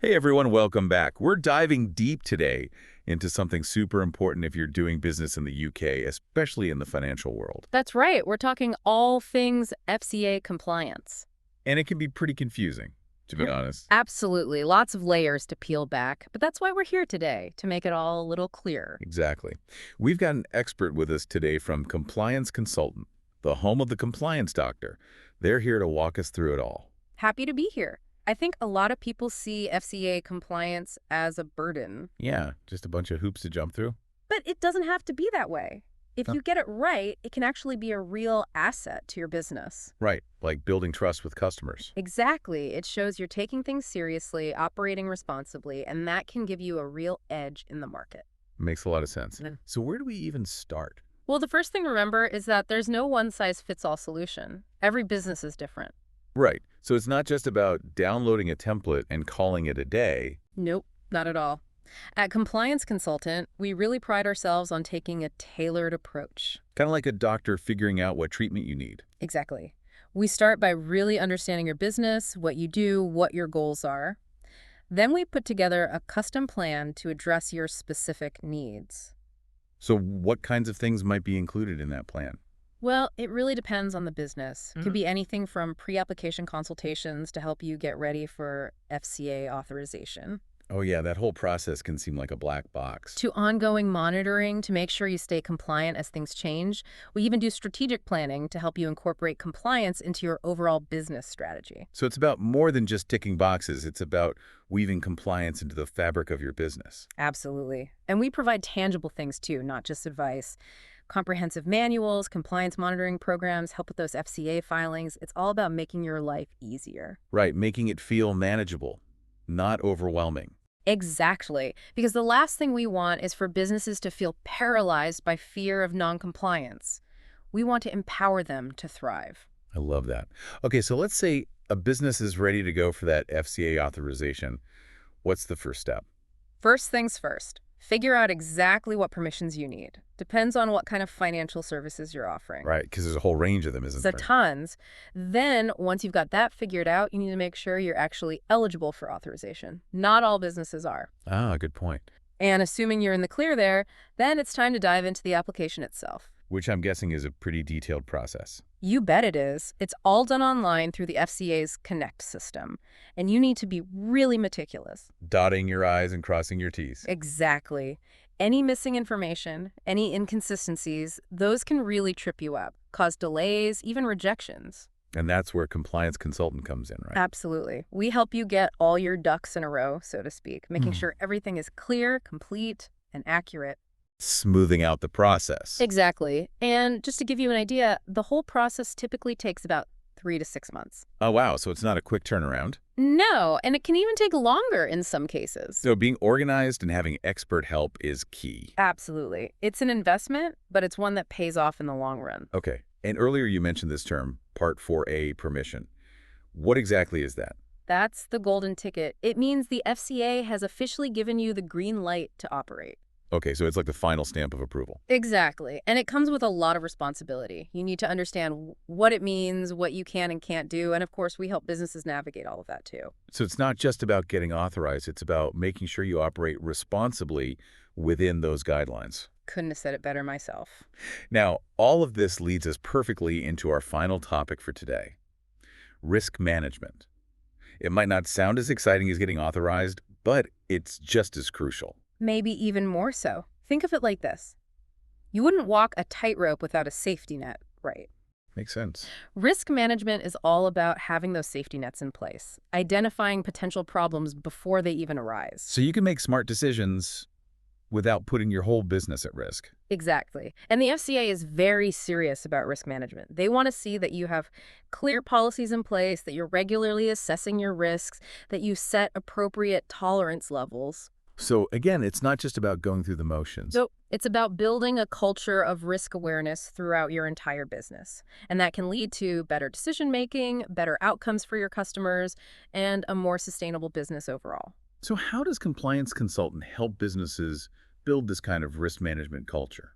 Hey everyone, welcome back. We're diving deep today into something super important if you're doing business in the UK, especially in the financial world. That's right. We're talking all things FCA compliance. And it can be pretty confusing, to be honest. Absolutely. Lots of layers to peel back, but that's why we're here today, to make it all a little clearer. Exactly. We've got an expert with us today from Compliance Consultant, the home of the compliance doctor. They're here to walk us through it all. Happy to be here. I think a lot of people see FCA compliance as a burden, Yeah, just a bunch of hoops to jump through. but it doesn't have to be that way. If Huh. you get it right, it can actually be a real asset to your business. Right, like building trust with customers. Exactly. It shows you're taking things seriously, operating responsibly, and that can give you a real edge in the market. Makes a lot of sense. Mm. So where do we even start? Well, the first thing to remember is that there's no one-size-fits-all solution. Every business is different. Right. So it's not just about downloading a template and calling it a day. Nope, not at all. At Compliance Consultant, we really pride ourselves on taking a tailored approach. Kind of like a doctor figuring out what treatment you need. Exactly. We start by really understanding your business, what you do, what your goals are. Then we put together a custom plan to address your specific needs. So what kinds of things might be included in that plan? Well, it really depends on the business. Could be anything from pre-application consultations to help you get ready for FCA authorization, Oh yeah, that whole process can seem like a black box. to ongoing monitoring to make sure you stay compliant as things change. We even do strategic planning to help you incorporate compliance into your overall business strategy. So it's about more than just ticking boxes. It's about weaving compliance into the fabric of your business. Absolutely. And we provide tangible things too, not just advice. Comprehensive manuals, compliance monitoring programs, help with those FCA filings. It's all about making your life easier. Right, making it feel manageable, not overwhelming. Exactly. Because the last thing we want is for businesses to feel paralyzed by fear of non-compliance. We want to empower them to thrive. I love that. Okay, so let's say a business is ready to go for that FCA authorization. What's the first step? First things first, figure out exactly what permissions you need. Depends on what kind of financial services you're offering. Right, because there's a whole range of them, isn't So there? tons. Then, once you've got that figured out, you need to make sure you're actually eligible for authorization. Not all businesses are. Ah, good point. And assuming you're in the clear there, then it's time to dive into the application itself. Which I'm guessing is a pretty detailed process. You bet it is. It's all done online through the FCA's Connect system. And you need to be really meticulous. Dotting your I's and crossing your T's. Exactly. Any missing information, any inconsistencies, those can really trip you up, cause delays, even rejections. And that's where compliance consultant comes in, right? Absolutely. We help you get all your ducks in a row, so to speak, making sure everything is clear, complete, and accurate. Smoothing out the process. Exactly. And just to give you an idea, the whole process typically takes about 3 to 6 months. Oh, wow. So it's not a quick turnaround. No, and it can even take longer in some cases. So being organized and having expert help is key. Absolutely. It's an investment, but it's one that pays off in the long run. Okay. And earlier you mentioned this term, Part 4A permission. What exactly is that? That's the golden ticket. It means the FCA has officially given you the green light to operate. Okay, so it's like the final stamp of approval. Exactly. And it comes with a lot of responsibility. You need to understand what it means, what you can and can't do, and of course, we help businesses navigate all of that too. So it's not just about getting authorized, it's about making sure you operate responsibly within those guidelines. Couldn't have said it better myself. Now, all of this leads us perfectly into our final topic for today, risk management. It might not sound as exciting as getting authorized, but it's just as crucial. Maybe even more so. Think of it like this. You wouldn't walk a tightrope without a safety net, right? Makes sense. Risk management is all about having those safety nets in place, identifying potential problems before they even arise. So you can make smart decisions without putting your whole business at risk. Exactly. And the FCA is very serious about risk management. They want to see that you have clear policies in place, that you're regularly assessing your risks, that you set appropriate tolerance levels. So again, it's not just about going through the motions. So it's about building a culture of risk awareness throughout your entire business. And that can lead to better decision-making, better outcomes for your customers, and a more sustainable business overall. So how does Compliance Consultant help businesses build this kind of risk management culture?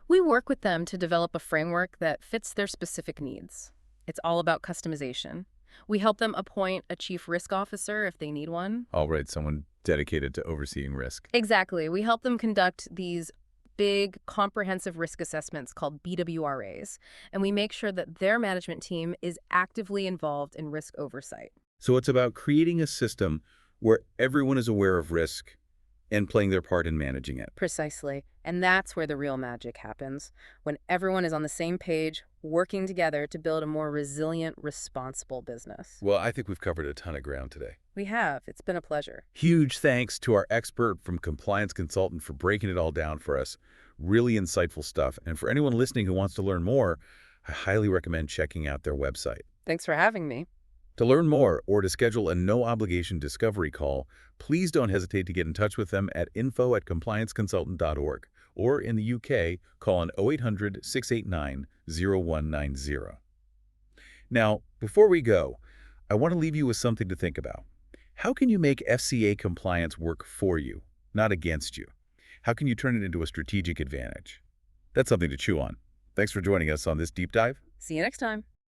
We work with them to develop a framework that fits their specific needs. It's all about customization. We help them appoint a chief risk officer if they need one. All right, someone dedicated to overseeing risk. Exactly. We help them conduct these big, comprehensive risk assessments called BWRAs, and we make sure that their management team is actively involved in risk oversight. So it's about creating a system where everyone is aware of risk and playing their part in managing it. Precisely. And that's where the real magic happens, when everyone is on the same page, working together to build a more resilient, responsible business. Well, I think we've covered a ton of ground today. We have. It's been a pleasure. Huge thanks to our expert from Compliance Consultant for breaking it all down for us. Really insightful stuff. And for anyone listening who wants to learn more, I highly recommend checking out their website. Thanks for having me. To learn more or to schedule a no-obligation discovery call, please don't hesitate to get in touch with them at info@complianceconsultant.org, or in the UK, call on 0800-689-0190. Now, before we go, I want to leave you with something to think about. How can you make FCA compliance work for you, not against you? How can you turn it into a strategic advantage? That's something to chew on. Thanks for joining us on this deep dive. See you next time.